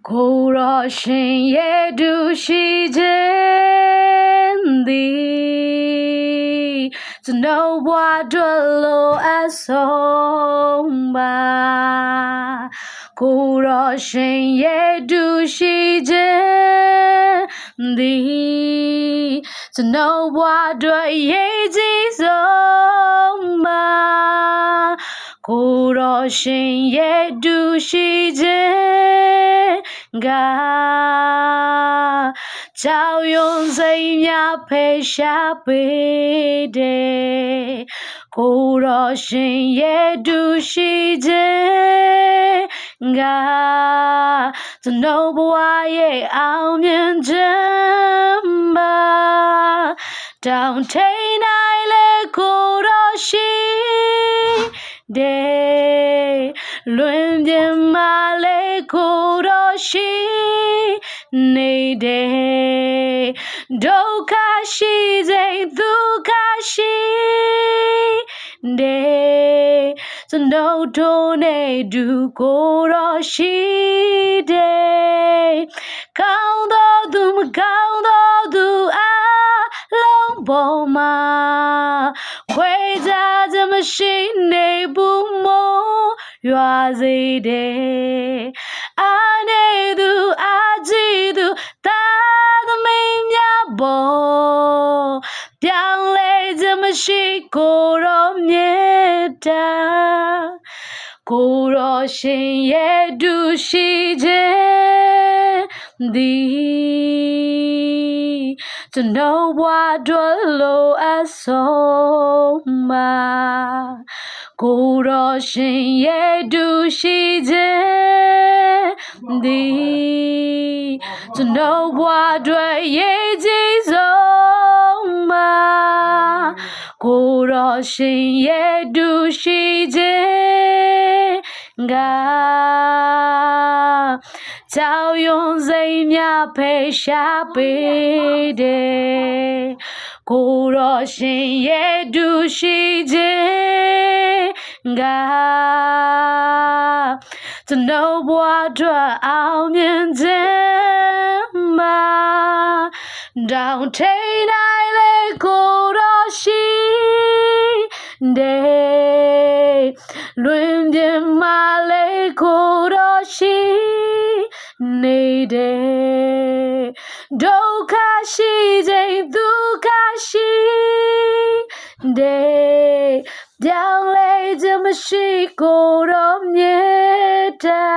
ကိုရောရှင်ရဲ့ဒုရှိခြင်းသည်ကျွန်တော်ဘဝအတွက်လိုအပ်ဆုံးပါကိုရောရှင်ရဲ့ဒုရှိခြင်းသည်ကျွန်တော်ဘဝအတွက်ရေးကြီးဆုံးပါကိုရောရှင်ရဲ့ဒုရှိခြင်းကကြောက်ရွံ့စိတ်များဖေရှားပေးတယ်ကိုရောရှင်ရဲ့ဒုရှိခြင်းကကျွန်တော်ဘဝရဲ့အောင်မြင်ခြင်းပါတောင်ထိန်နိုင်လေကိုရောရှိတယ်လွင်ပြမလေးကိုရောရှိနေတယ်ဒုက္ခရှိစေဒုက္ခရှိတယ်ကျွန်တော်တို့နဲ့တူကိုရောရှိတယ်ကောင်းသောသူမကောင်းသောသူအားလုံးပေါ်မှာခွဲခြားခြင်းမရှိနေဘူးမို့ရွာစေတယ်အာနေသူအာကြည့်သူသာသမီများပေါ်ပြောင်းလဲခြင်းမရှိကိုရောမြေတာကိုရောရှင်ရဲ့ဒုရှိခြင်းသည်ကျွန်တော်ဘဝအတွက်လိုအပ်ဆုံးပါကိုရောရှင်ရဲ့ဒုရှိခြင်းသည်ကျွန်တော်ဘဝအတွက်ရေးကြီးဆုံးပါကိုရောရှင်ရဲ့ဒုရှိခြင်းကကြောက်ရွံ့စိတ်များဖေရှားပေးတယ်ကိုရောရှင်ရဲ့ဒုရှိခြင်းကကျွန်တော်ဘဝအတွက်အောင်မြင်ခြင်းပါတောင်ထိန်နိုင်လေကိုရောရှိတယ်လွင်ပြမလေးကိုရောရှိနေတယ်ဒုက္ခရှိခြင်းဒုက္ခရှိတယ်ပြောင်းလဲခြင်းမရှိကိုရောမြေတာ